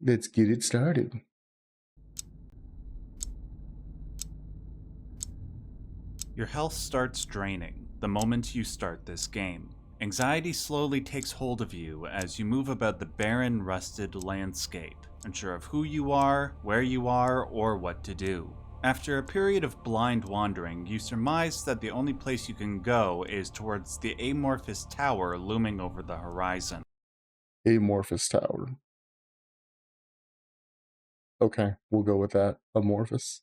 Let's get it started. Your health starts draining the moment you start this game. Anxiety slowly takes hold of you as you move about the barren, rusted landscape, unsure of who you are, where you are, or what to do. After a period of blind wandering, you surmise that the only place you can go is towards the amorphous tower looming over the horizon. Amorphous tower. Okay, we'll go with that. Amorphous.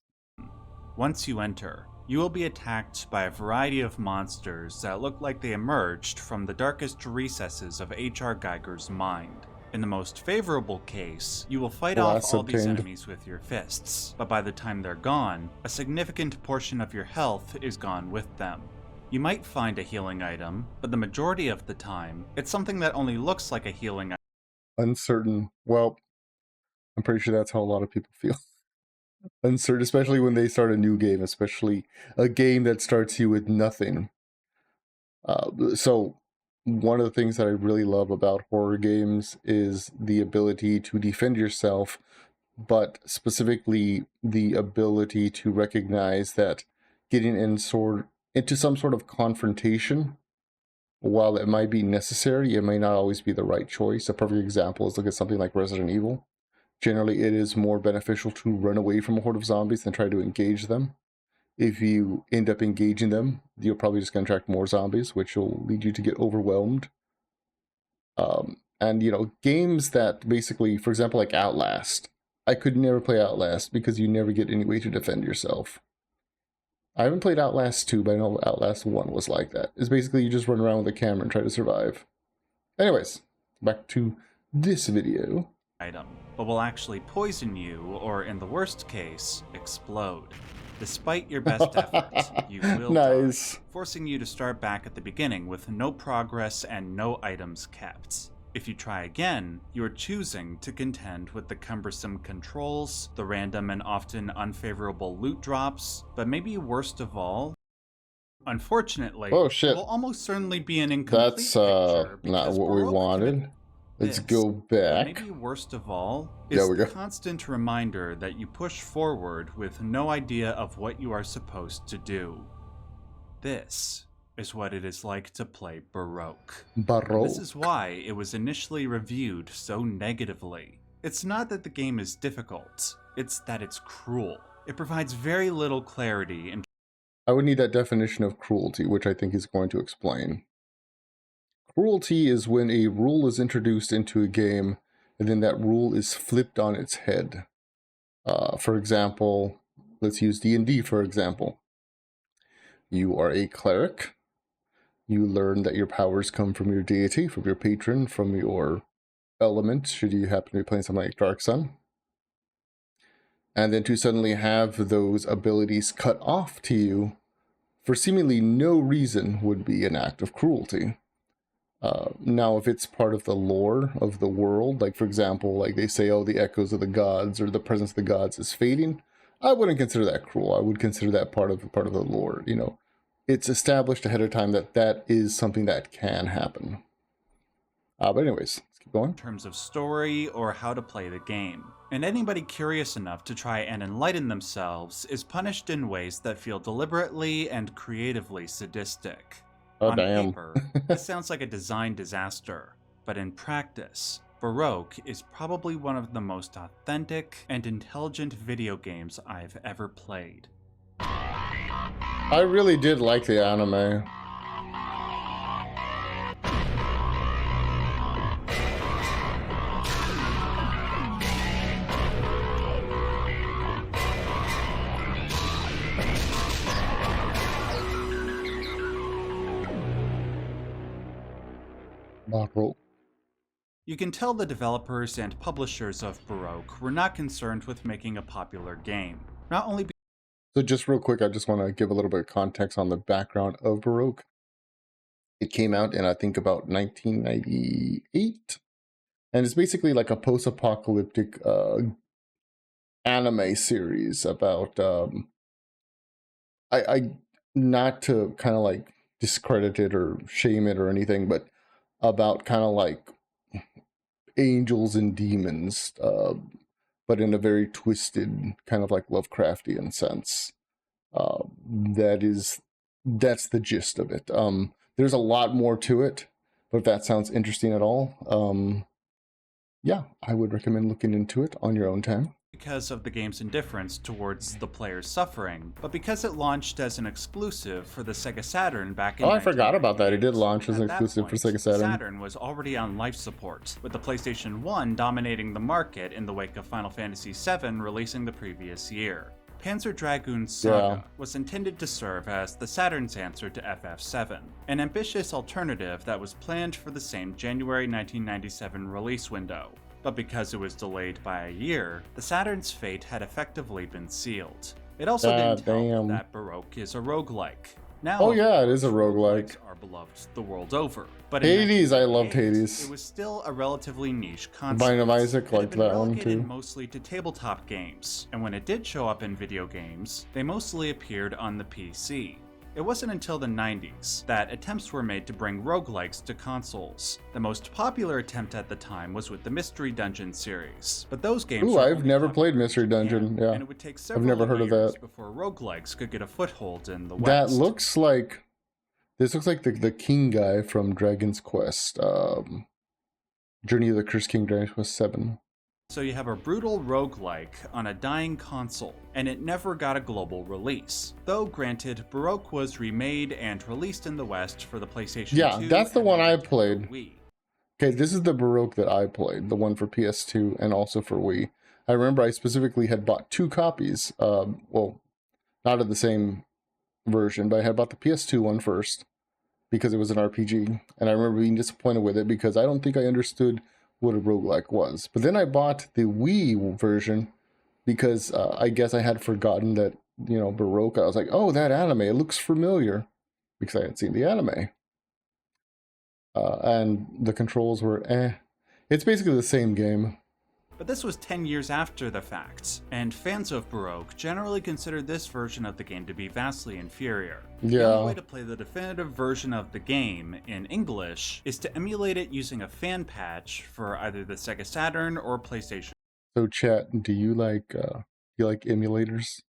Once you enter, you will be attacked by a variety of monsters that look like they emerged from the darkest recesses of H.R. Geiger's mind. In the most favorable case, you will fight off Glass all these obtained. enemies with your fists, but by the time they're gone, a significant portion of your health is gone with them. You might find a healing item, but the majority of the time, it's something that only looks like a healing item. Uncertain. Well, I'm pretty sure that's how a lot of people feel. Uncertain, especially when they start a new game, especially a game that starts you with nothing. So one of the things that I really love about horror games is the ability to defend yourself, but specifically the ability to recognize that getting into some sort of confrontation, while it might be necessary, it may not always be the right choice. A perfect example is look at something like Resident Evil. Generally, it is more beneficial to run away from a horde of zombies than try to engage them. If you end up engaging them, you're probably just going to attract more zombies, which will lead you to get overwhelmed. And, you know, games that basically, for example, like Outlast. I could never play Outlast because you never get any way to defend yourself. I haven't played Outlast 2, but I know Outlast 1 was like that. It's basically you just run around with a camera and try to survive. Anyways, back to this video. Item, but will actually poison you, or in the worst case, explode. Despite your best efforts, you will Nice. die, forcing you to start back at the beginning with no progress and no items kept. If you try again, you are choosing to contend with the cumbersome controls, the random and often unfavorable loot drops, but maybe worst of all, unfortunately, Oh it shit. will almost certainly be an incomplete That's picture not what we Baroque wanted. Let's this, go but back. maybe worst of all There is we the go. constant reminder that you push forward with no idea of what you are supposed to do. This is what it is like to play Baroque. And this is Baroque. why it was initially reviewed so negatively. It's not that the game is difficult, it's that it's cruel. It provides very little clarity in I would need that definition of cruelty, which I think he's going to explain. Cruelty is when a rule is introduced into a game and then that rule is flipped on its head. For example, let's use D&D for example. You are a cleric. You learn that your powers come from your deity, from your patron, from your element, should you happen to be playing something like Dark Sun. And then to suddenly have those abilities cut off to you for seemingly no reason would be an act of cruelty. Now, if it's part of the lore of the world, like for example, like they say, oh, the echoes of the gods or the presence of the gods is fading, I wouldn't consider that cruel. I would consider that part of the lore. You know, it's established ahead of time that that is something that can happen. But anyways, let's keep going. terms of story or how to play the game. And anybody curious enough to try and enlighten themselves is punished in ways that feel deliberately and creatively sadistic. Oh, On damn. paper, this sounds like a design disaster, but in practice, Baroque is probably one of the most authentic and intelligent video games I've ever played. I really did like the anime. Baroque. You can tell the developers and publishers of Baroque were not concerned with making a popular game, not only So just real quick, I just want to give a little bit of context on the background of Baroque. It came out in, I think, about 1998. And it's basically like a post-apocalyptic anime series about, I not to kind of like discredit it or shame it or anything, but about kind of like, angels and demons, but in a very twisted, kind of like Lovecraftian sense. That's the gist of it. There's a lot more to it, but if that sounds interesting at all, yeah, I would recommend looking into it on your own time. Because of the game's indifference towards the player's suffering, but because it launched as an exclusive for the Sega Saturn back in Oh, I forgot about that. It 1998. did launch as an At that exclusive for point, Sega Saturn. Saturn was already on life support, with the PlayStation 1 dominating the market in the wake of Final Fantasy VII releasing the previous year. Panzer Dragoon Saga was intended to serve as the Saturn's answer to FF7, an ambitious alternative that was planned for the same January 1997 release window. But because it was delayed by a year, the Saturn's fate had effectively been sealed. It also didn't help that Baroque is a roguelike. Now, oh yeah, it is a roguelike. Are beloved the world over. But Hades, I loved Hades. It was still a relatively niche concept. Binding of Isaac liked that one too. Mostly to tabletop games, and when it did show up in video games, they mostly appeared on the PC. It wasn't until the 90s that attempts were made to bring roguelikes to consoles. The most popular attempt at the time was with the Mystery Dungeon series, but those games I've never played Mystery Dungeon, yeah. And it would take several I've never heard of that. Before roguelikes could get a foothold in the West. That looks like... This looks like the king guy from Dragon's Quest. Journey of the Cursed King, Dragon's Quest 7. So you have a brutal roguelike on a dying console, and it never got a global release. Though granted, Baroque was remade and released in the West for the PlayStation 2. Yeah, that's the one I played. Wii. Okay, this is the Baroque that I played, the one for PS2 and also for Wii. I remember I specifically had bought 2 copies, well, not of the same version, but I had bought the PS2 one first because it was an RPG, and I remember being disappointed with it because I don't think I understood what a roguelike was. But then I bought the Wii version because I guess I had forgotten that, you know, Baroque. I was like, oh, that anime, it looks familiar, because I had seen the anime. And the controls were It's basically the same game. But this was 10 years after the fact, and fans of Baroque generally consider this version of the game to be vastly inferior. Yeah. The only way to play the definitive version of the game in English is to emulate it using a fan patch for either the Sega Saturn or PlayStation. So chat, do you like emulators?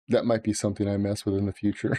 That might be something I mess with in the future.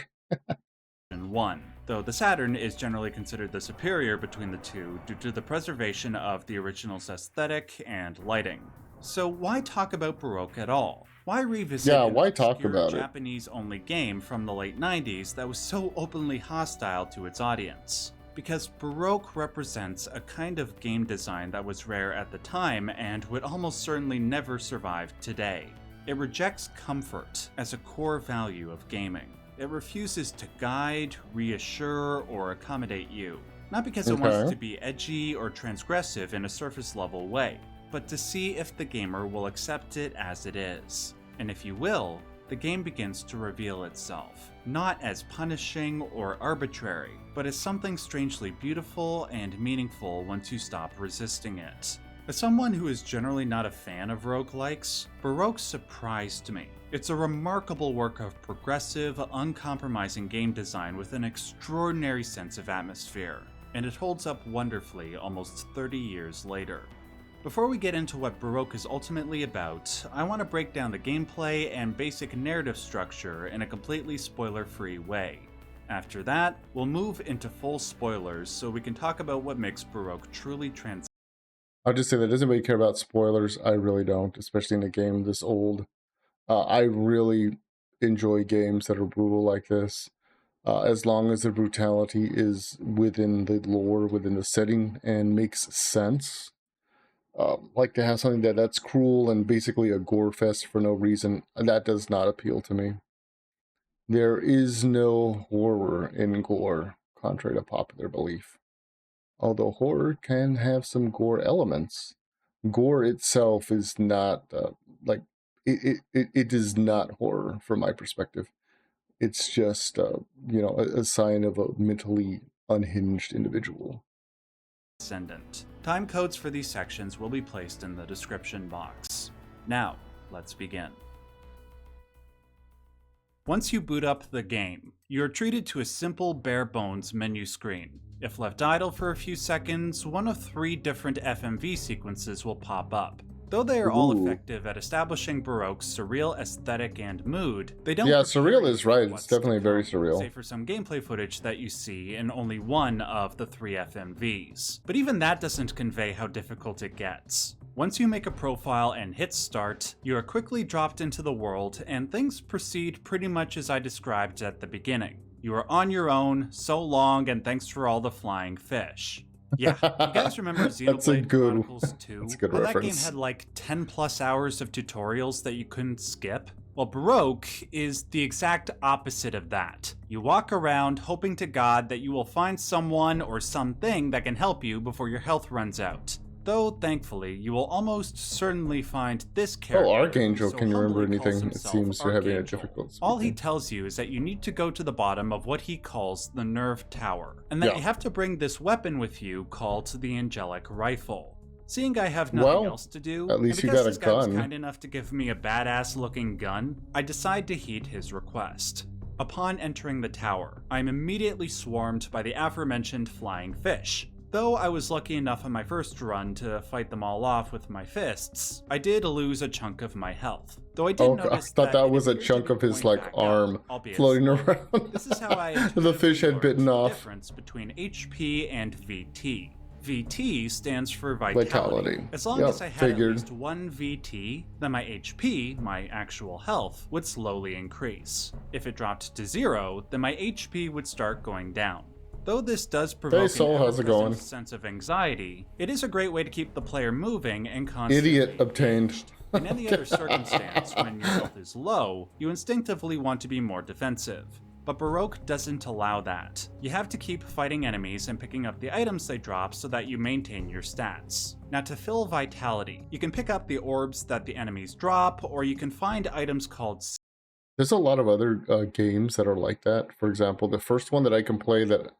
1, though the Saturn is generally considered the superior between the two due to the preservation of the original's aesthetic and lighting. So why talk about Baroque at all? Why revisit why talk about it? Japanese-only game from the late 90s that was so openly hostile to its audience? Because Baroque represents a kind of game design that was rare at the time and would almost certainly never survive today. It rejects comfort as a core value of gaming. It refuses to guide, reassure, or accommodate you. Not because it wants to be edgy or transgressive in a surface-level way, but to see if the gamer will accept it as it is. And if you will, the game begins to reveal itself, not as punishing or arbitrary, but as something strangely beautiful and meaningful once you stop resisting it. As someone who is generally not a fan of roguelikes, Baroque surprised me. It's a remarkable work of progressive, uncompromising game design with an extraordinary sense of atmosphere, and it holds up wonderfully almost 30 years later. Before we get into what Baroque is ultimately about, I want to break down the gameplay and basic narrative structure in a completely spoiler-free way. After that, we'll move into full spoilers so we can talk about what makes Baroque truly transcendent. I'll just say that doesn't really care about spoilers. I really don't, especially in a game this old. I really enjoy games that are brutal like this, as long as the brutality is within the lore, within the setting, and makes sense. Like to have something that's cruel and basically a gore fest for no reason, that does not appeal to me. There is no horror in gore, contrary to popular belief. Although horror can have some gore elements, gore itself is not it is not horror from my perspective. It's just a sign of a mentally unhinged individual. Time codes for these sections will be placed in the description box. Now, let's begin. Once you boot up the game, you are treated to a simple bare-bones menu screen. If left idle for a few seconds, one of 3 different FMV sequences will pop up. Though they are all effective at establishing Baroque's surreal aesthetic and mood, they don't Yeah, prepare surreal you is for right. what's It's definitely to very come, surreal. save for some gameplay footage that you see in only one of the 3 FMVs. But even that doesn't convey how difficult it gets. Once you make a profile and hit start, you are quickly dropped into the world, and things proceed pretty much as I described at the beginning. You are on your own, so long, and thanks for all the flying fish. Yeah, you guys remember Xenoblade Chronicles 2? That's a good How that game reference. had like 10 plus hours of tutorials that you couldn't skip? Well, Baroque is the exact opposite of that. You walk around hoping to God that you will find someone or something that can help you before your health runs out. Though, thankfully, you will almost certainly find this character. Oh, Archangel, so can you remember humbly calls anything? It himself seems you're having a Archangel. difficult All he speaking. tells you is that you need to go to the bottom of what he calls the Nerve Tower, and that Yeah. you have to bring this weapon with you called the Angelic Rifle. Seeing I have nothing Well, else to do, at least and you because got a this guy was gun. kind enough to give me a badass looking gun, I decide to heed his request. Upon entering the tower, I am immediately swarmed by the aforementioned flying fish. Though I was lucky enough on my first run to fight them all off with my fists, I did lose a chunk of my health. Though I did Oh, I notice thought that it was a appeared to chunk be of his, pointing like, back arm up, albeit floating slowly. around. This is how I The fish had intuitively bitten learned the off. difference between HP and VT. VT stands for Vitality. As long as I had at least 1 VT, then my HP, my actual health, would slowly increase. If it dropped to 0, then my HP would start going down. Though this does provoke Soul, an how's it going? ever-present sense of anxiety, it is a great way to keep the player moving and constantly Idiot obtained. engaged. In any other circumstance, when your health is low, you instinctively want to be more defensive. But Baroque doesn't allow that. You have to keep fighting enemies and picking up the items they drop so that you maintain your stats. Now, to fill Vitality, you can pick up the orbs that the enemies drop, or you can find items called There's a lot of other games that are like that. For example, the first one that I can play that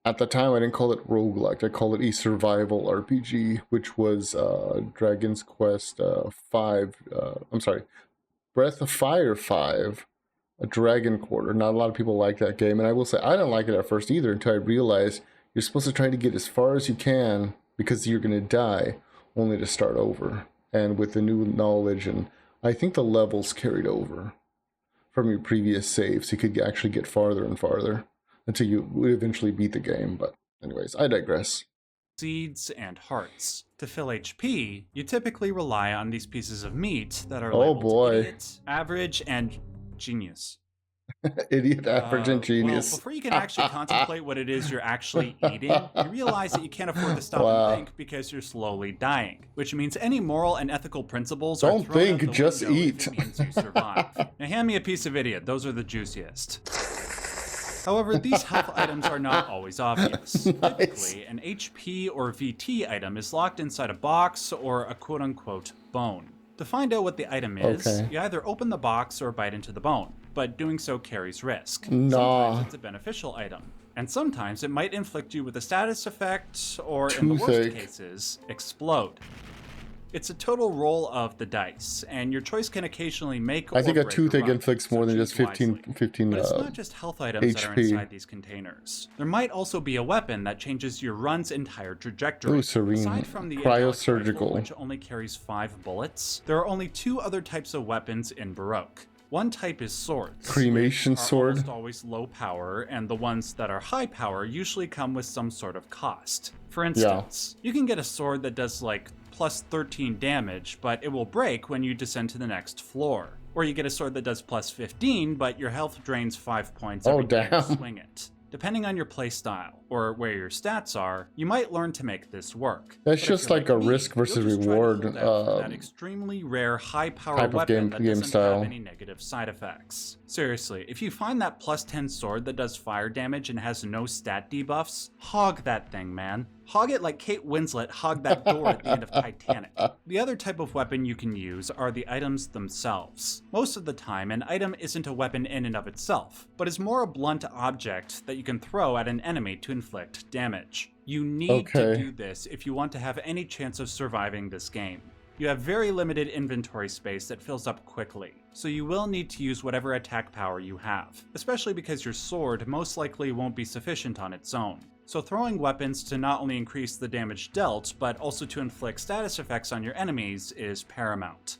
at the time I didn't call it roguelike, I call it a survival RPG, which was Dragon's Quest 5. Breath of Fire 5, a Dragon Quarter. Not a lot of people like that game, and I will say I didn't like it at first either until I realized you're supposed to try to get as far as you can because you're going to die, only to start over. And with the new knowledge, and I think the levels carried over from your previous saves, you could actually get farther and farther until you would eventually beat the game. But anyways, I digress. seeds and hearts. To fill HP, you typically rely on these pieces of meat that are Oh, labeled boy. idiot, average, and genius. Idiot, average, and genius. Well, before you can actually contemplate what it is you're actually eating, you realize that you can't afford to stop Wow. and think because you're slowly dying, which means any moral and ethical principles are Don't thrown out think, the just window if eat. it means you survive. Now hand me a piece of idiot, those are the juiciest. However, these health items are not always obvious. Typically, an HP or VT item is locked inside a box or a quote-unquote bone. To find out what the item is, Okay. you either open the box or bite into the bone, but doing so carries risk. Nah. Sometimes it's a beneficial item, and sometimes it might inflict you with a status effect, or in the worst Toothache. cases, explode. It's a total roll of the dice, and your choice can occasionally make I think or a break toothache run, inflicts so more than choose just 15, wisely. 15 But it's not just health items that are HP. inside these containers. There might also be a weapon that changes your run's entire trajectory. Ooh, serene. Aside from the Angelic Cryosurgical. Rifle, which only carries 5 bullets, there are only 2 other types of weapons in Baroque. One type is swords. Cremation which are sword. almost always low power, and the ones that are high power usually come with some sort of cost. For instance, you can get a sword that does like plus 13 damage, but it will break when you descend to the next floor. Or you get a sword that does plus 15, but your health drains 5 points every time you damn. swing it. Depending on your playstyle, or where your stats are, you might learn to make this work. That's But if just you're like a me, risk versus you'll just try to reward, hold out for that extremely rare high-power type of weapon that game doesn't style. have any negative side effects. Seriously, if you find that plus 10 sword that does fire damage and has no stat debuffs, hog that thing, man. Hog it like Kate Winslet hogged that door at the end of Titanic. The other type of weapon you can use are the items themselves. Most of the time, an item isn't a weapon in and of itself, but is more a blunt object that you can throw at an enemy to inflict damage. You need to Okay. do this if you want to have any chance of surviving this game. You have very limited inventory space that fills up quickly, so you will need to use whatever attack power you have, especially because your sword most likely won't be sufficient on its own. So throwing weapons to not only increase the damage dealt, but also to inflict status effects on your enemies is paramount.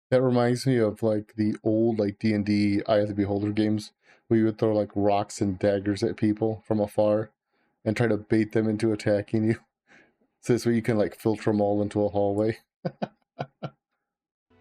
That reminds me of like the old like D&D Eye of the Beholder games where you would throw like rocks and daggers at people from afar and try to bait them into attacking you. So this way you can like filter them all into a hallway.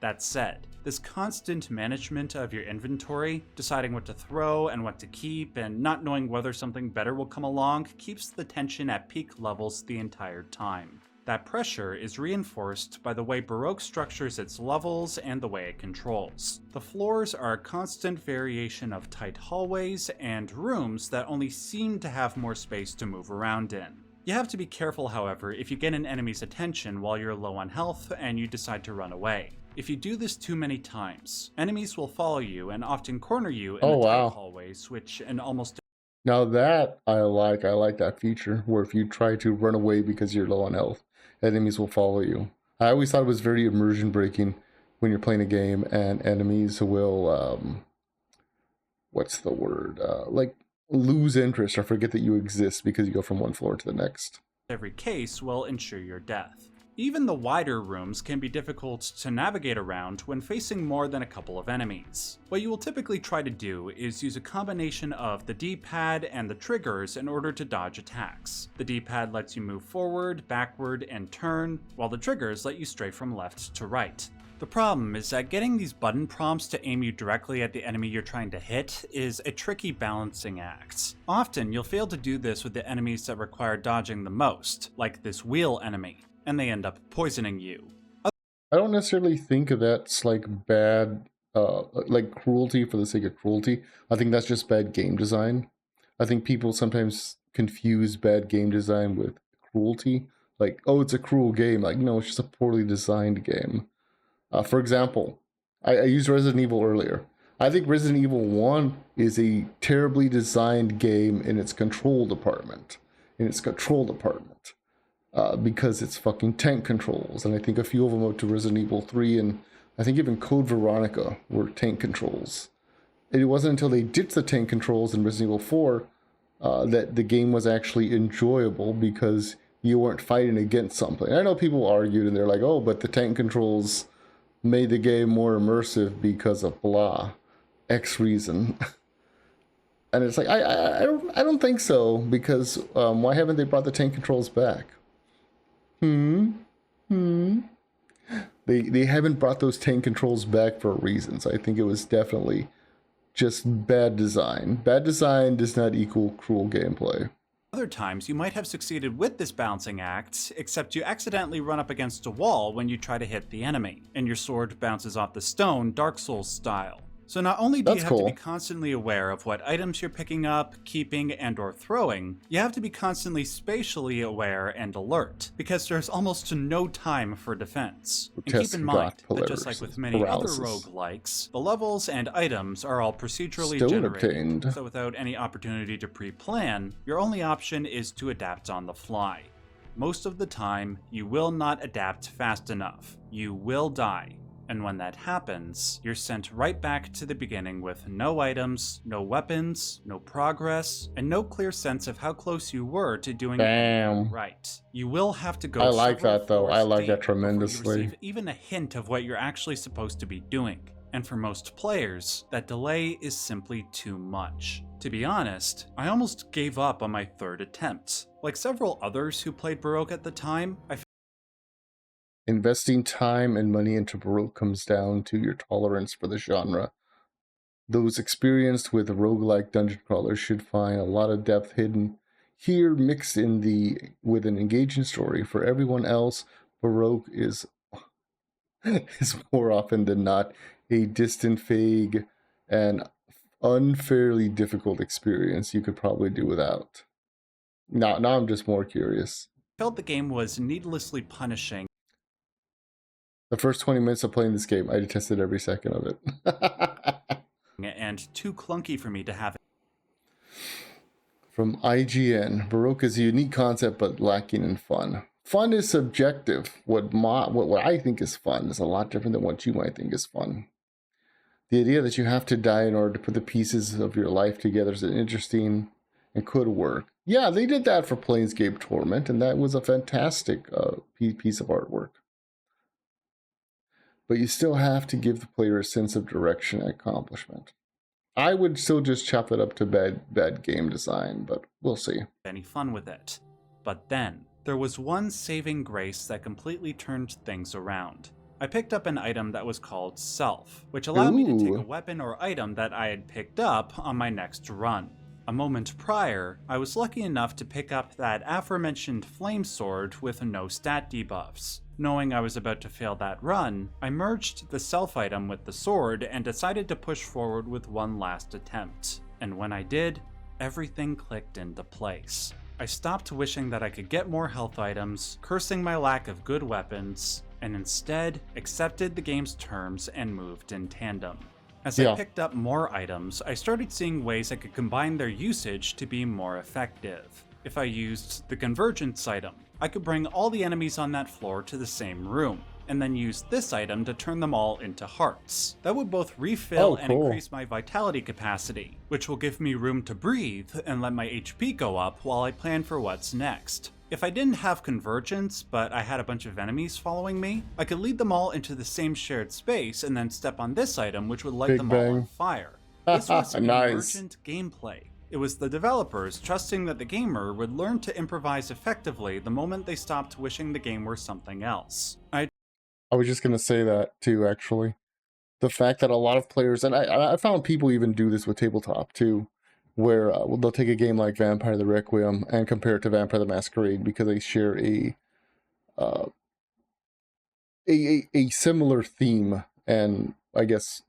That said, this constant management of your inventory, deciding what to throw and what to keep, and not knowing whether something better will come along keeps the tension at peak levels the entire time. That pressure is reinforced by the way Baroque structures its levels and the way it controls. The floors are a constant variation of tight hallways and rooms that only seem to have more space to move around in. You have to be careful, however, if you get an enemy's attention while you're low on health and you decide to run away. If you do this too many times, enemies will follow you and often corner you in the tight hallways, which in almost... Now that I like that feature, where if you try to run away because you're low on health, enemies will follow you. I always thought it was very immersion breaking when you're playing a game and enemies will, what's the word, like lose interest or forget that you exist because you go from one floor to the next. Every case will ensure your death. Even the wider rooms can be difficult to navigate around when facing more than a couple of enemies. What you will typically try to do is use a combination of the D-pad and the triggers in order to dodge attacks. The D-pad lets you move forward, backward, and turn, while the triggers let you stray from left to right. The problem is that getting these button prompts to aim you directly at the enemy you're trying to hit is a tricky balancing act. Often you'll fail to do this with the enemies that require dodging the most, like this wheel enemy, and they end up poisoning you. I don't necessarily think of that's like bad, like cruelty for the sake of cruelty. I think that's just bad game design. I think people sometimes confuse bad game design with cruelty. Like, oh, it's a cruel game. Like, no, it's just a poorly designed game. For example, I used Resident Evil earlier. I think Resident Evil 1 is a terribly designed game in its control department. Because it's fucking tank controls. And I think a few of them up to Resident Evil 3 and I think even Code Veronica were tank controls. And it wasn't until they ditched the tank controls in Resident Evil 4 that the game was actually enjoyable because you weren't fighting against something. I know people argued and they're like, oh, but the tank controls made the game more immersive because of blah, X reason. And it's like, I don't think so, because why haven't they brought the tank controls back? They haven't brought those tank controls back for a reason. So I think it was definitely just bad design. Bad design does not equal cruel gameplay. Other times you might have succeeded with this balancing act, except you accidentally run up against a wall when you try to hit the enemy, and your sword bounces off the stone Dark Souls style. So not only do you have to be constantly aware of what items you're picking up, keeping, and or throwing, you have to be constantly spatially aware and alert, because there's almost no time for defense. And keep in mind that just like with many other roguelikes, the levels and items are all procedurally generated, so without any opportunity to pre-plan, your only option is to adapt on the fly. Most of the time, you will not adapt fast enough. You will die. And when that happens, you're sent right back to the beginning with no items, no weapons, no progress, and no clear sense of how close you were to doing it right. You will have to go. I like that though. I like that tremendously. You receive even a hint of what you're actually supposed to be doing. And for most players, that delay is simply too much. To be honest, I almost gave up on my third attempt. Like several others who played Baroque at the time, investing time and money into Baroque comes down to your tolerance for the genre. Those experienced with roguelike dungeon crawlers should find a lot of depth hidden here, mixed in with an engaging story. For everyone else, Baroque is more often than not a distant, vague, and unfairly difficult experience you could probably do without. Now I'm just more curious. I felt the game was needlessly punishing. The first 20 minutes of playing this game, I detested every second of it. And too clunky for me to have it. From IGN, Baroque is a unique concept but lacking in fun. fun is subjective. What I think is fun is a lot different than what you might think is fun. The idea that you have to die in order to put the pieces of your life together is interesting and could work. Yeah, they did that for Planescape Torment, and that was a fantastic piece of artwork. But you still have to give the player a sense of direction and accomplishment. I would still just chop it up to bad game design, but we'll see. Any fun with it. But then, there was one saving grace that completely turned things around. I picked up an item that was called Self, which allowed me to take a weapon or item that I had picked up on my next run. A moment prior, I was lucky enough to pick up that aforementioned flame sword with no stat debuffs. Knowing I was about to fail that run, I merged the Self item with the sword and decided to push forward with one last attempt. And when I did, everything clicked into place. I stopped wishing that I could get more health items, cursing my lack of good weapons, and instead accepted the game's terms and moved in tandem. As I picked up more items, I started seeing ways I could combine their usage to be more effective. If I used the Convergence item, I could bring all the enemies on that floor to the same room, and then use this item to turn them all into hearts. That would both refill and increase my vitality capacity, which will give me room to breathe and let my HP go up while I plan for what's next. If I didn't have Convergence, but I had a bunch of enemies following me, I could lead them all into the same shared space and then step on this item, which would light them all on fire. This was emergent gameplay. It was the developers trusting that the gamer would learn to improvise effectively the moment they stopped wishing the game were something else. I was just going to say that too, actually. The fact that a lot of players, and I found people even do this with tabletop too, where they'll take a game like Vampire the Requiem and compare it to Vampire the Masquerade because they share a similar theme, and I guess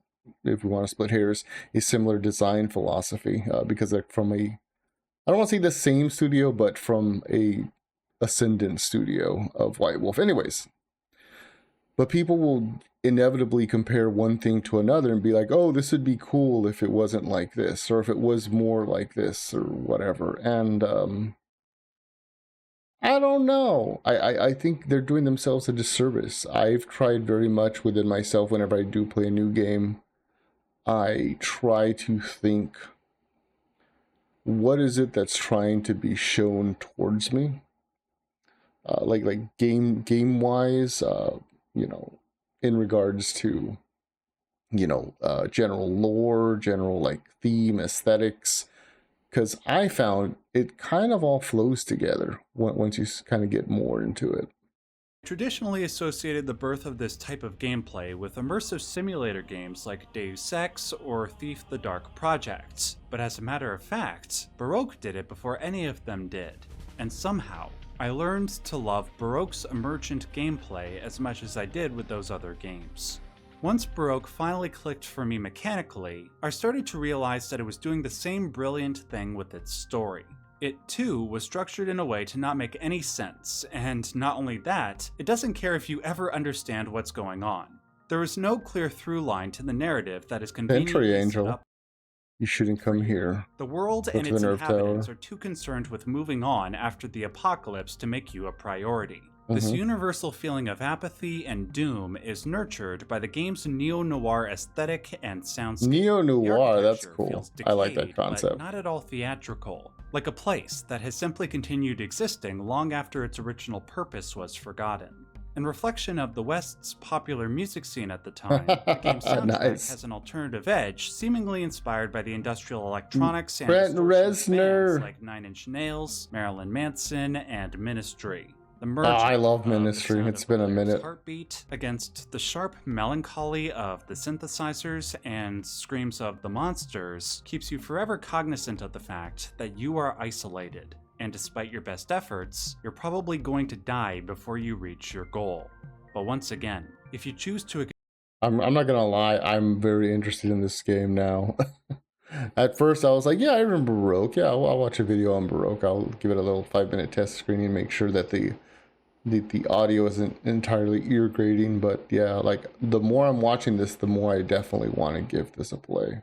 if we want to split hairs, a similar design philosophy, because they're from I don't want to say the same studio, but from a Ascendant studio of White Wolf. Anyways, but people will inevitably compare one thing to another and be like, oh, this would be cool if it wasn't like this, or if it was more like this, or whatever. And I don't know. I think they're doing themselves a disservice. I've tried very much within myself whenever I do play a new game. I try to think, what is it that's trying to be shown towards me? Like game wise, you know, in regards to, you know, general lore, general like theme, aesthetics, because I found it kind of all flows together once you kind of get more into it. Traditionally associated the birth of this type of gameplay with immersive simulator games like Deus Ex or Thief the Dark Project, but as a matter of fact, Baroque did it before any of them did, and somehow, I learned to love Baroque's emergent gameplay as much as I did with those other games. Once Baroque finally clicked for me mechanically, I started to realize that it was doing the same brilliant thing with its story. It too was structured in a way to not make any sense, and not only that, it doesn't care if you ever understand what's going on. There is no clear through line to the narrative that is conveniently set up. You shouldn't come here. The world and its inhabitants are too concerned with moving on after the apocalypse to make you a priority. This universal feeling of apathy and doom is nurtured by the game's neo-noir aesthetic and soundscape. Neo-noir, that's cool. Decayed, I like that concept. But not at all theatrical, like a place that has simply continued existing long after its original purpose was forgotten. In reflection of the West's popular music scene at the time, the game's soundtrack has an alternative edge, seemingly inspired by the industrial electronics and bands like Nine Inch Nails, Marilyn Manson, and Ministry. The I love Ministry. It's been a minute. Heartbeat against the sharp melancholy of the synthesizers and screams of the monsters keeps you forever cognizant of the fact that you are isolated. And despite your best efforts, you're probably going to die before you reach your goal. But once again, if you choose to... I'm not gonna lie, I'm very interested in this game now. At first I was like, yeah, I remember Baroque. Yeah, I'll watch a video on Baroque. I'll give it a little 5-minute test screening and make sure that the audio isn't entirely ear grating. But yeah, like the more I'm watching this, the more I definitely want to give this a play.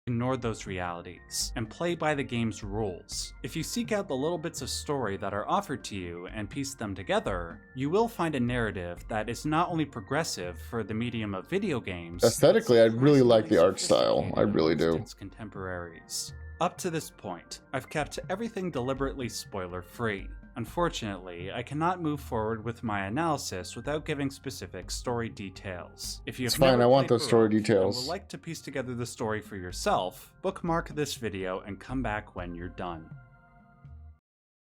Ignore those realities and play by the game's rules. If you seek out the little bits of story that are offered to you and piece them together, you will find a narrative that is not only progressive for the medium of video games. Aesthetically, I really like the art style. I really do. Its contemporaries. Up to this point, I've kept everything deliberately spoiler-free. Unfortunately, I cannot move forward with my analysis without giving specific story details. If you have It's fine, never I want played those story Baroque and details. would like to piece together the story for yourself, bookmark this video and come back when you're done.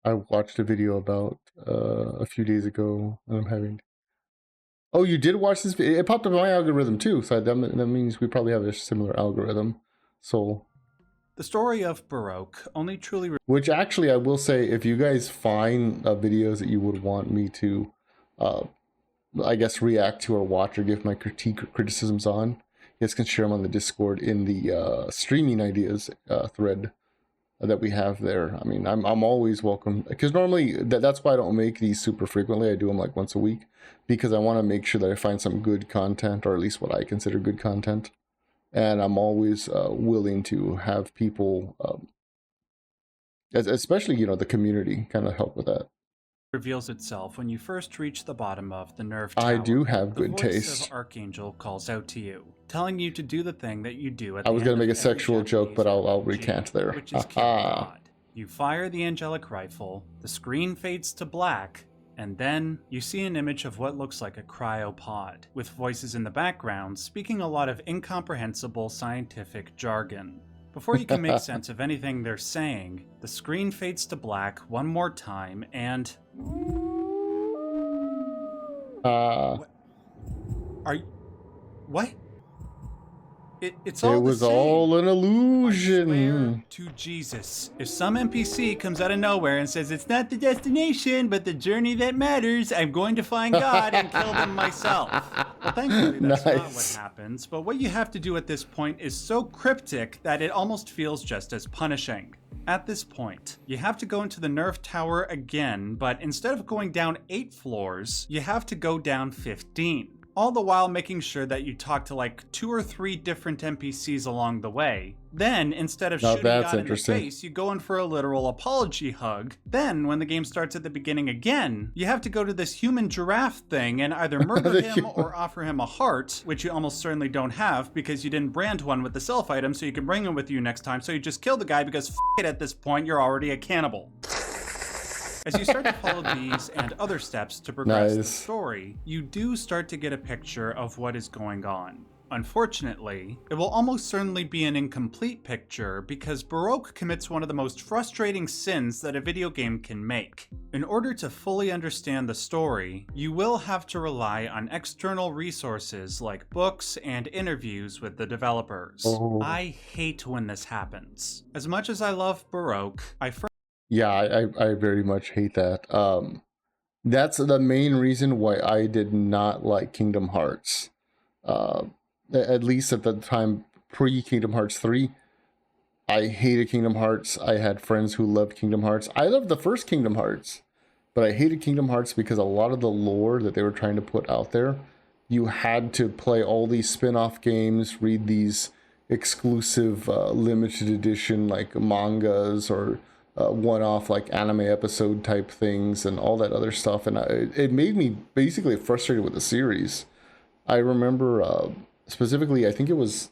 I watched a video about a few days ago, and I'm having... Oh, you did watch this video? It popped up on my algorithm too, so that means we probably have a similar algorithm. So... The story of Baroque only truly... Which actually, I will say, if you guys find videos that you would want me to, I guess, react to or watch or give my critique or criticisms on, you guys can share them on the Discord in the streaming ideas thread that we have there. I mean, I'm always welcome, because normally that's why I don't make these super frequently. I do them like once a week, because I want to make sure that I find some good content, or at least what I consider good content. And I'm always willing to have people, especially, you know, the community, kind of help with that. Reveals itself when you first reach the bottom of the Nerve Tower. I do have good the voice taste. Of Archangel calls out to you, telling you to do the thing that you do at I the was end going to make of a sexual every joke, but I'll Japanese recant there. Which is kill God. You fire the angelic rifle, the screen fades to black, and then you see an image of what looks like a cryopod, with voices in the background speaking a lot of incomprehensible scientific jargon. Before you can make sense of anything they're saying, the screen fades to black one more time and... What? Are you... What? It's all It was the same. all an I illusion. swear to Jesus, if some NPC comes out of nowhere and says it's not the destination, but the journey that matters, I'm going to find God and kill them myself. Well, thankfully that's not what happens, but what you have to do at this point is so cryptic that it almost feels just as punishing. At this point, you have to go into the Nerve Tower again, but instead of going down 8 floors, you have to go down 15. All the while making sure that you talk to like 2 or 3 different NPCs along the way. Then, instead of shooting God in the face, you go in for a literal apology hug. Then, when the game starts at the beginning again, you have to go to this human giraffe thing and either murder him or offer him a heart, which you almost certainly don't have because you didn't brand one with the self item so you can bring him with you next time, so you just kill the guy because f it, at this point, you're already a cannibal. As you start to follow these and other steps to progress the story, you do start to get a picture of what is going on. Unfortunately, it will almost certainly be an incomplete picture because Baroque commits one of the most frustrating sins that a video game can make. In order to fully understand the story, you will have to rely on external resources like books and interviews with the developers. I hate when this happens. As much as I love Baroque, Yeah, I very much hate that. That's the main reason why I did not like Kingdom Hearts. At least at the time, pre-Kingdom Hearts 3, I hated Kingdom Hearts. I had friends who loved Kingdom Hearts. I loved the first Kingdom Hearts, but I hated Kingdom Hearts because a lot of the lore that they were trying to put out there, you had to play all these spin-off games, read these exclusive limited edition like mangas or one-off like anime episode type things and all that other stuff, and it made me basically frustrated with the series. I remember specifically, I think it was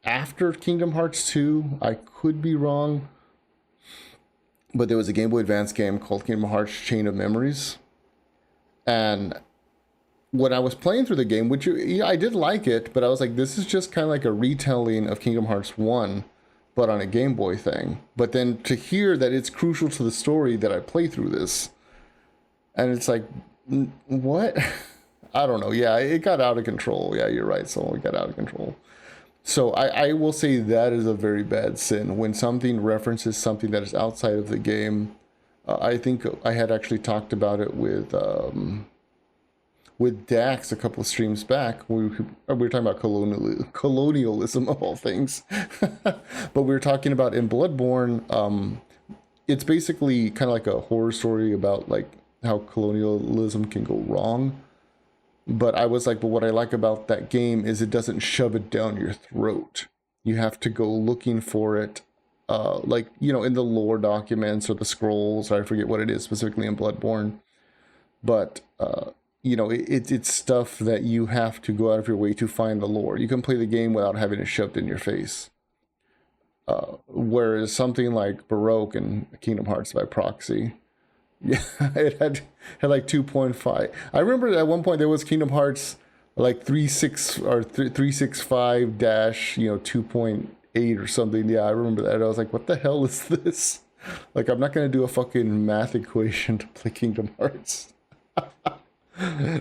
after Kingdom Hearts 2, I could be wrong, but there was a Game Boy Advance game called Kingdom Hearts Chain of Memories, and when I was playing through the game, which I did like it, but I was like, this is just kind of like a retelling of Kingdom Hearts 1, but on a Game Boy thing. But then to hear that it's crucial to the story that I play through this, and it's like, what? I don't know. Yeah, it got out of control. Yeah, you're right. So it got out of control. So I will say that is a very bad sin. When something references something that is outside of the game, I think I had actually talked about it with Dax a couple of streams back. We were talking about colonialism of all things. But we were talking about in Bloodborne, it's basically kind of like a horror story about like how colonialism can go wrong. But I was like, but what I like about that game is it doesn't shove it down your throat. You have to go looking for it, like, you know, in the lore documents or the scrolls. I forget what it is specifically in Bloodborne. But, you know, it's stuff that you have to go out of your way to find the lore. You can play the game without having it shoved in your face. Whereas something like Baroque and Kingdom Hearts by proxy, yeah, it had like 2.5. I remember at one point there was Kingdom Hearts like 365 dash, you know, 2.8 or something. Yeah, I remember that. I was like, what the hell is this? Like, I'm not gonna do a fucking math equation to play Kingdom Hearts.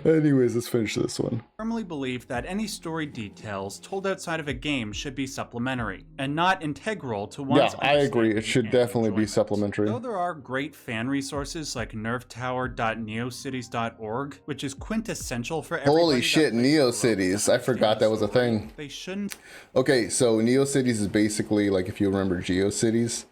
Anyways, let's finish this one. I firmly believe that any story details told outside of a game should be supplementary and not integral to one's Yeah, I agree. It should and definitely be enjoyment. supplementary. Though there are great fan resources like nerftower.neocities.org, which is quintessential for everybody. Holy shit, NeoCities. I forgot that was a thing. They shouldn't. Okay, so NeoCities is basically like, if you remember GeoCities,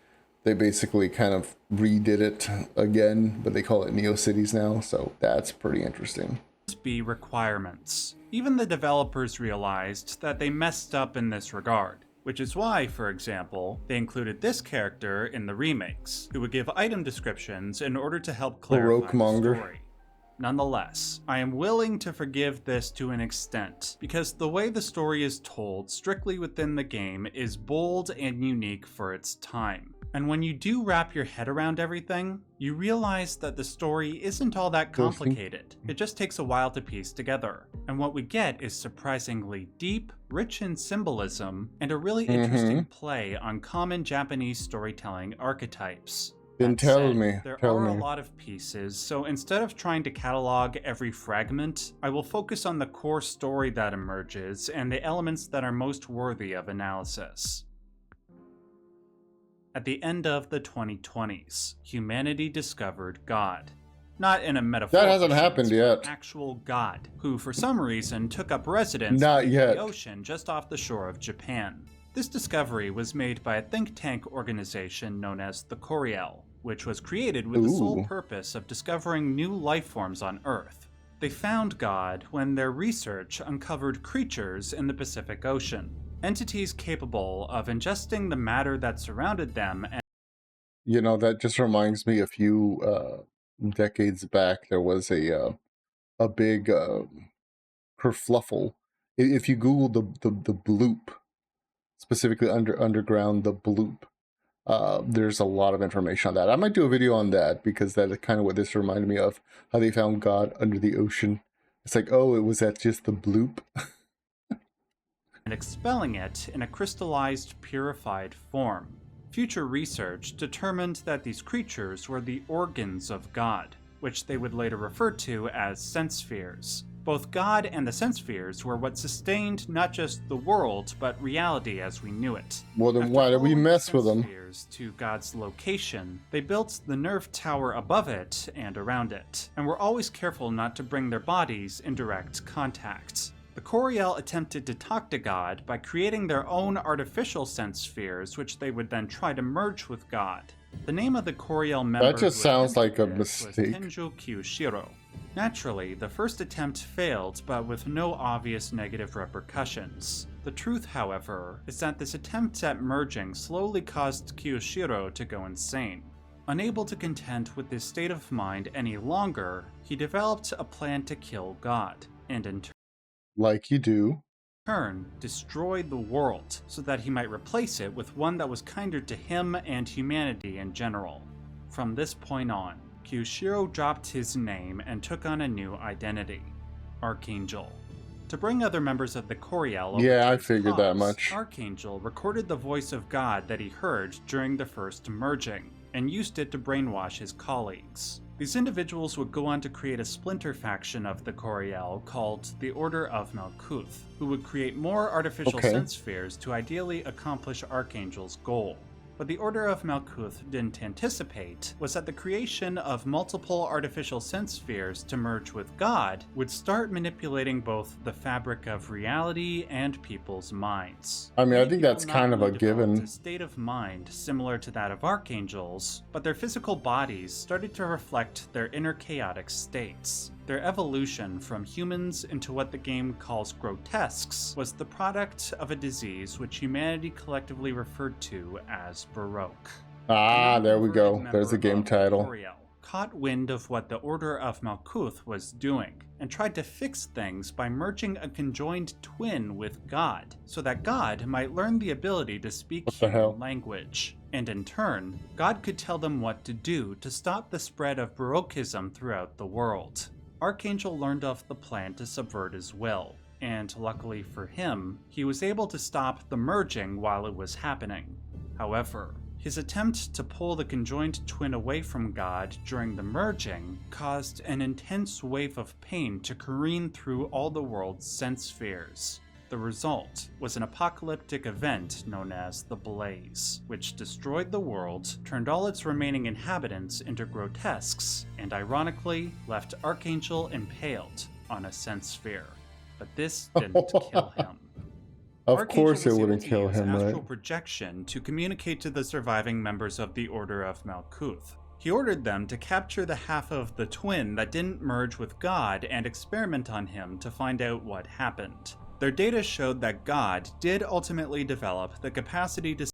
they basically kind of redid it again, but they call it NeoCities now, so that's pretty interesting. Be requirements. Even the developers realized that they messed up in this regard, which is why, for example, they included this character in the remakes, who would give item descriptions in order to help clarify Baroque the monger. story. Nonetheless, I am willing to forgive this to an extent, because the way the story is told strictly within the game is bold and unique for its time. And when you do wrap your head around everything, you realize that the story isn't all that complicated. It just takes a while to piece together. And what we get is surprisingly deep, rich in symbolism, and a really interesting play on common Japanese storytelling archetypes. Then That tell said, me, there tell are me. a lot of pieces, so instead of trying to catalog every fragment, I will focus on the core story that emerges and the elements that are most worthy of analysis. At the end of the 2020s, humanity discovered God. Not in a metaphorical That hasn't happened sense, but yet. an actual God, who for some reason took up residence Not in yet. the ocean just off the shore of Japan. This discovery was made by a think tank organization known as the Coriel, which was created with the sole Ooh. purpose of discovering new life forms on Earth. They found God when their research uncovered creatures in the Pacific Ocean, entities capable of ingesting the matter that surrounded them and You know, that just reminds me a few decades back, there was a big kerfluffle. If you Google the bloop, specifically underground, the bloop, there's a lot of information on that. I might do a video on that, because that is kind of what this reminded me of, how they found God under the ocean. It's like, oh, it was at just the bloop. expelling it in a crystallized, purified form. Future research determined that these creatures were the organs of God, which they would later refer to as sense spheres. Both God and the sense spheres were what sustained not just the world, but reality as we knew it. Well, then After why did we following the mess with sense them? spheres to God's location, they built the nerve tower above it and around it, and were always careful not to bring their bodies in direct contact. The Coriel attempted to talk to God by creating their own artificial sense spheres, which they would then try to merge with God. The name of the Coriel member That just who sounds like a attempted this was mistake. Tenjo Kyushiro. Naturally, the first attempt failed, but with no obvious negative repercussions. The truth, however, is that this attempt at merging slowly caused Kyushiro to go insane. Unable to contend with this state of mind any longer, he developed a plan to kill God, and in Like you do. turn destroy the world so that he might replace it with one that was kinder to him and humanity in general. From this point on, Kyushiro dropped his name and took on a new identity, Archangel. To bring other members of the Coriel over Yeah, to I his figured that cause, much. Archangel recorded the voice of God that he heard during the first merging, and used it to brainwash his colleagues. These individuals would go on to create a splinter faction of the Coriel called the Order of Malkuth, who would create more artificial Okay. sense spheres to ideally accomplish Archangel's goal. What the Order of Malkuth didn't anticipate was that the creation of multiple artificial sense spheres to merge with God would start manipulating both the fabric of reality and people's minds. I mean, I Many think people that's not kind of a only developed given. a state of mind similar to that of archangels, but their physical bodies started to reflect their inner chaotic states. Their evolution from humans into what the game calls grotesques was the product of a disease which humanity collectively referred to as Baroque. Ah, there we go. There's the game title. Coriel caught wind of what the Order of Malkuth was doing and tried to fix things by merging a conjoined twin with God so that God might learn the ability to speak human language. And in turn, God could tell them what to do to stop the spread of Baroquism throughout the world. Archangel learned of the plan to subvert his will, and luckily for him, he was able to stop the merging while it was happening. However, his attempt to pull the conjoined twin away from God during the merging caused an intense wave of pain to careen through all the world's sense spheres. The result was an apocalyptic event known as the Blaze, which destroyed the world, turned all its remaining inhabitants into grotesques, and ironically left Archangel impaled on a sense sphere. But this didn't kill him. Of course it wouldn't kill him, right? Astral projection to communicate to the surviving members of the Order of Malkuth. He ordered them to capture the half of the twin that didn't merge with God and experiment on him to find out what happened. Their data showed that God did ultimately develop the capacity to...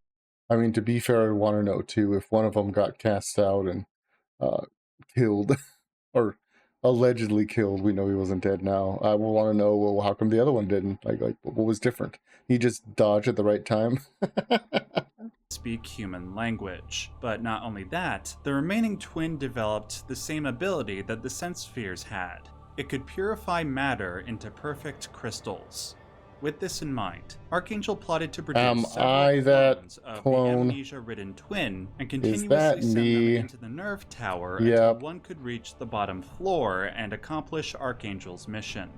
I mean, to be fair, I want to know, too, if one of them got cast out and killed, or allegedly killed, we know he wasn't dead now. I will want to know, well, how come the other one didn't? Like what was different? He just dodged at the right time? Speak human language. But not only that, the remaining twin developed the same ability that the sense spheres had. It could purify matter into perfect crystals. With this in mind, Archangel plotted to produce several clones of the amnesia-ridden twin and continuously send them into the nerve tower until one could reach the bottom floor and accomplish Archangel's mission.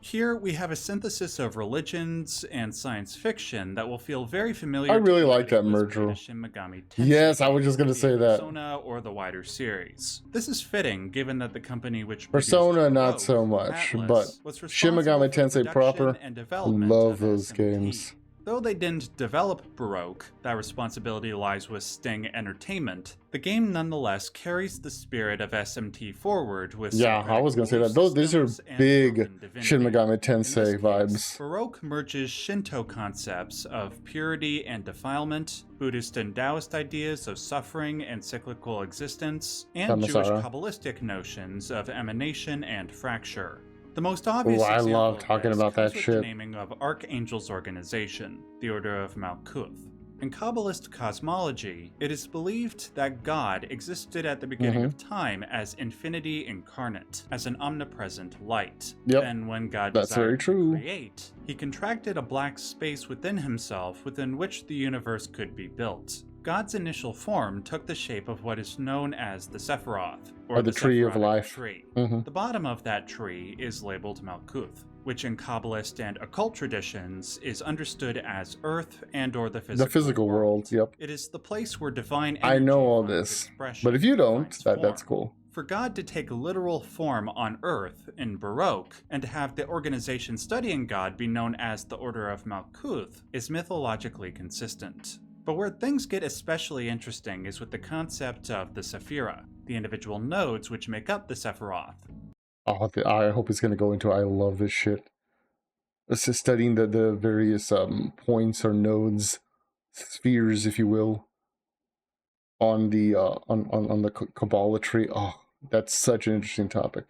Here we have a synthesis of religions and science fiction that will feel very familiar. I really like that merger. Shin Megami Tensei, yes, I was just going to say that. Persona or the wider series. This is fitting given that the company which Persona not so much, but Shin Megami Tensei proper, love those games. Though they didn't develop Baroque, that responsibility lies with Sting Entertainment, the game nonetheless carries the spirit of SMT forward with I was going to say that. These are big Shin Megami Tensei vibes. Baroque merges Shinto concepts of purity and defilement, Buddhist and Taoist ideas of suffering and cyclical existence, and Jewish Kabbalistic notions of emanation and fracture. The most obvious I example love talking about that shit. The naming of Archangel's organization, the Order of Malkuth. In Kabbalist cosmology, it is believed that God existed at the beginning of time as infinity incarnate, as an omnipresent light. Then when God desired to create, he contracted a black space within himself within which the universe could be built. God's initial form took the shape of what is known as the Sephiroth, or the Tree of Life. The bottom of that tree is labeled Malkuth, which in Kabbalist and occult traditions is understood as Earth and or the physical world. It is the place where divine energy I know all this, but if you don't, that's cool. For God to take literal form on Earth in Baroque, and to have the organization studying God be known as the Order of Malkuth, is mythologically consistent. But where things get especially interesting is with the concept of the Sephira, the individual nodes which make up the Sephiroth. Oh, I hope it's going to go into, I love this shit. This is studying the various points or nodes, spheres, if you will, on the Kabbalah tree. Oh, that's such an interesting topic.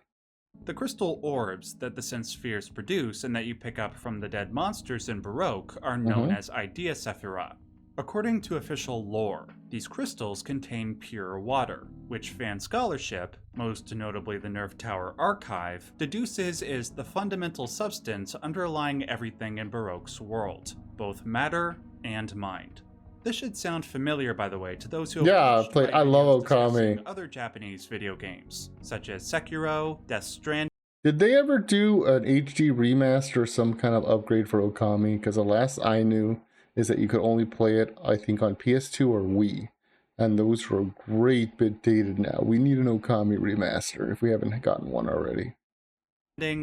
The crystal orbs that the sense spheres produce and that you pick up from the dead monsters in Baroque are known as Idea Sephira. According to official lore, these crystals contain pure water, which fan scholarship, most notably the Nerve Tower Archive, deduces is the fundamental substance underlying everything in Baroque's world, both matter and mind. This should sound familiar, by the way, to those who have I love Okami. Other Japanese video games, such as Sekiro, Death Stranding. Did they ever do an HD remaster or some kind of upgrade for Okami? Because the last I knew is that you could only play it, I think, on PS2 or Wii. And those were a great bit dated now. We need an Okami remaster if we haven't gotten one already.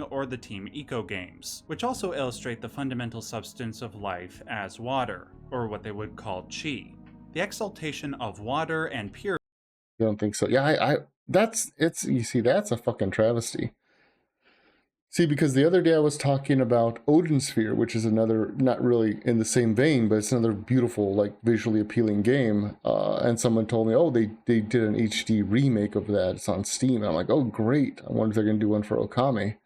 Or the Team Eco games, which also illustrate the fundamental substance of life as water, or what they would call chi. The exaltation of water and purity. You don't think so? Yeah, you see, that's a fucking travesty. See, because the other day I was talking about Odin Sphere, which is another, not really in the same vein, but it's another beautiful, like visually appealing game. And someone told me, oh, they did an HD remake of that. It's on Steam. And I'm like, oh, great. I wonder if they're going to do one for Okami.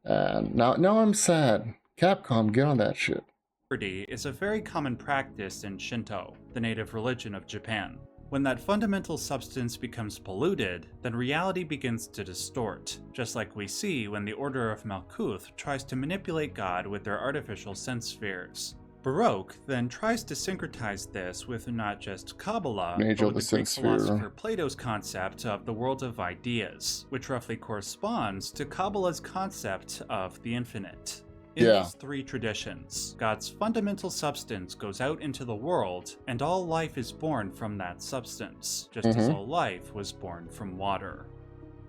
And now I'm sad. Capcom, get on that shit. Is a very common practice in Shinto, the native religion of Japan. When that fundamental substance becomes polluted, then reality begins to distort, just like we see when the Order of Malkuth tries to manipulate God with their artificial sense spheres. Baroque then tries to syncretize this with not just Kabbalah, but with the Greek philosopher Plato's concept of the world of ideas, which roughly corresponds to Kabbalah's concept of the infinite. In these three traditions, God's fundamental substance goes out into the world, and all life is born from that substance, just as all life was born from water.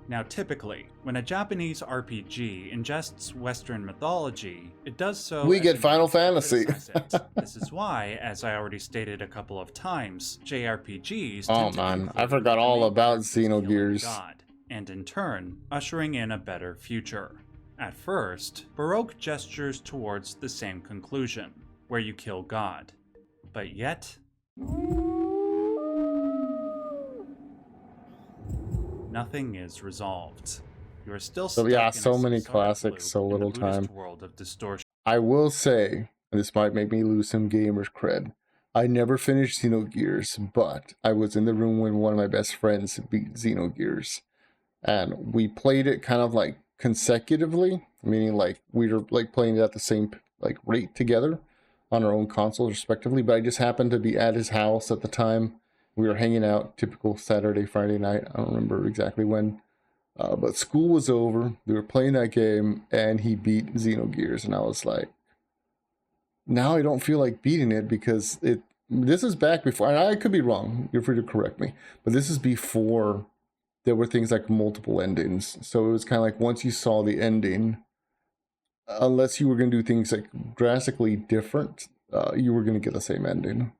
Now typically, when a Japanese RPG ingests Western mythology, it does so we get Final Fantasy. This is why, as I already stated a couple of times, JRPGs oh man, I forgot all about Xenogears. God, and in turn, ushering in a better future. At first, Baroque gestures towards the same conclusion, where you kill God. But yet, nothing is resolved. You are still stuck in so many classics, so little time. World of distortion. I will say, and this might make me lose some gamer's cred, I never finished Xenogears, but I was in the room when one of my best friends beat Xenogears. And we played it kind of like consecutively, meaning like we were like playing it at the same like rate together on our own consoles respectively, but I just happened to be at his house at the time. We were hanging out, typical Saturday, Friday night. I don't remember exactly when, but school was over. We were playing that game and he beat Xenogears, and I was like, now I don't feel like beating it because this is back before, and I could be wrong, you're free to correct me, but this is before there were things like multiple endings. So it was kind of like once you saw the ending, unless you were going to do things like drastically different, you were going to get the same ending.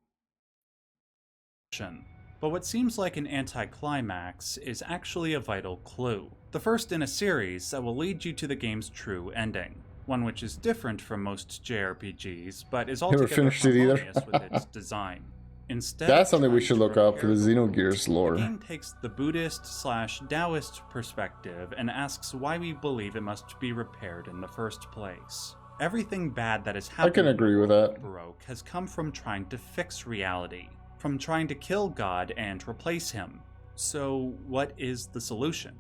But what seems like an anticlimax is actually a vital clue. The first in a series that will lead you to the game's true ending. One which is different from most JRPGs, but is altogether harmonious with its design. Instead, that's something we should look up for the Xenogears lore. The game takes the Buddhist/Taoist perspective and asks why we believe it must be repaired in the first place. Everything bad that has happened I can agree with that. Baroque has come from trying to fix reality, from trying to kill God and replace him. So what is the solution?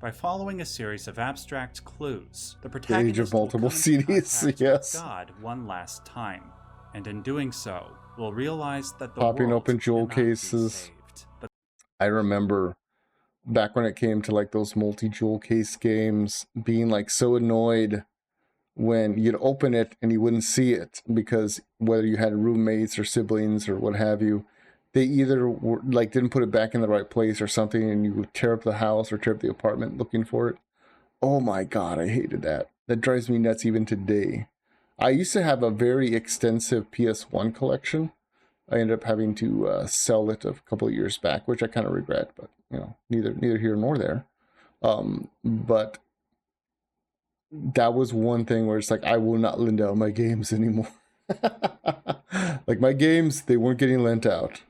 By following a series of abstract clues, the protagonist Age of multiple CDs, yes. God one last time, and in doing so, will realize that the popping world open jewel cases. I remember back when it came to like those multi-jewel case games, being like so annoyed when you'd open it and you wouldn't see it, because whether you had roommates or siblings or what have you, they either were, like didn't put it back in the right place or something, and you would tear up the house or tear up the apartment looking for it. Oh my god, I hated that. That drives me nuts even today. I used to have a very extensive PS1 collection. I ended up having to sell it a couple of years back, which I kind of regret, but you know, neither here nor there. But that was one thing where it's like, I will not lend out my games anymore. Like my games, they weren't getting lent out.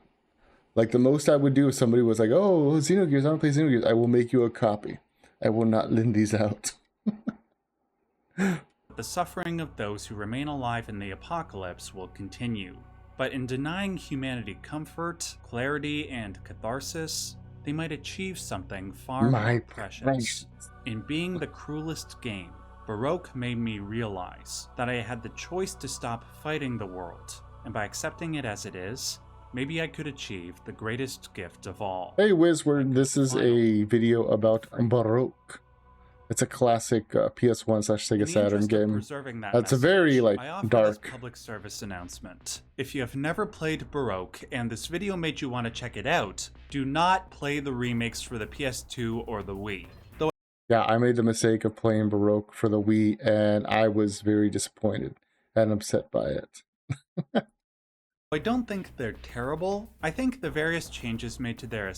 Like the most I would do if somebody was like, oh, Xenogears, I want to play Xenogears, I will make you a copy. I will not lend these out. The suffering of those who remain alive in the apocalypse will continue. But in denying humanity comfort, clarity, and catharsis, they might achieve something far more precious. In being the cruelest game, Baroque made me realize that I had the choice to stop fighting the world, and by accepting it as it is, maybe I could achieve the greatest gift of all. Hey Wizward, this is a video about Baroque. It's a classic PS1/Sega Saturn game. It's a very like dark public service announcement. If you have never played Baroque and this video made you want to check it out, do not play the remakes for the PS2 or the Wii. Yeah, I made the mistake of playing Baroque for the Wii, and I was very disappointed and upset by it. I don't think they're terrible. I think the various changes made to their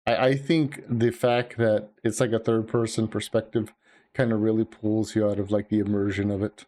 I think the fact that it's like a third-person perspective kind of really pulls you out of like the immersion of it.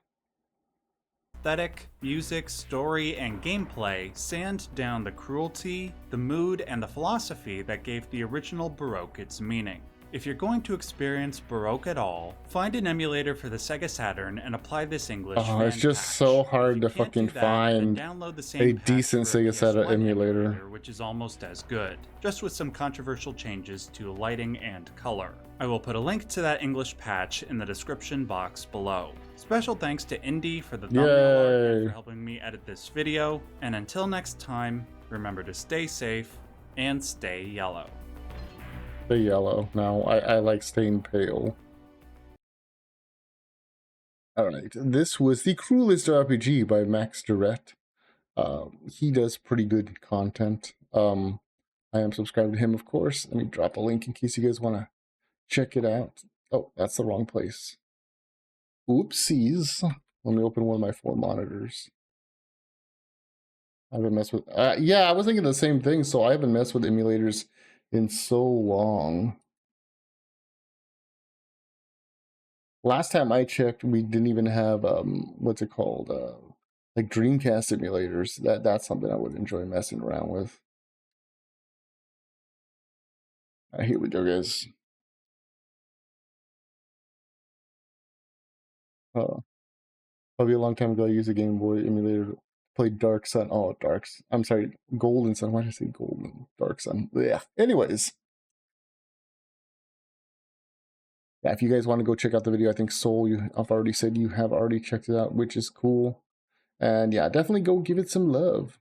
Aesthetic, music, story, and gameplay sand down the cruelty, the mood, and the philosophy that gave the original Baroque its meaning. If you're going to experience Baroque at all, find an emulator for the Sega Saturn and apply this English fan It's just patch. so If hard you to can't fucking do that, then find download the a same patch decent for a Sega Saturn PS1 emulator. which is almost as good, just with some controversial changes to lighting and color. I will put a link to that English patch in the description box below. Special thanks to Indy for the thumbnail art and Yay. for helping me edit this video, and until next time, remember to stay safe and stay yellow. The yellow. Now, I like staying pale. Alright, this was The Cruelest RPG by Max Durrett. He does pretty good content. I am subscribed to him, of course. Let me drop a link in case you guys want to check it out. Oh, that's the wrong place. Oopsies. Let me open one of my 4 monitors. I haven't messed with... yeah, I was thinking the same thing, so I haven't messed with emulators in so long. Last time I checked, we didn't even have, what's it called? Like Dreamcast emulators. That's something I would enjoy messing around with. Here we go, guys. Probably a long time ago, I used a Game Boy emulator to play Dark Sun. Oh, I'm sorry, Golden Sun. Why did I say Golden? Dark Sun. Yeah. Anyways. Yeah, if you guys want to go check out the video, I think Soul, I've already said you have already checked it out, which is cool. And yeah, definitely go give it some love.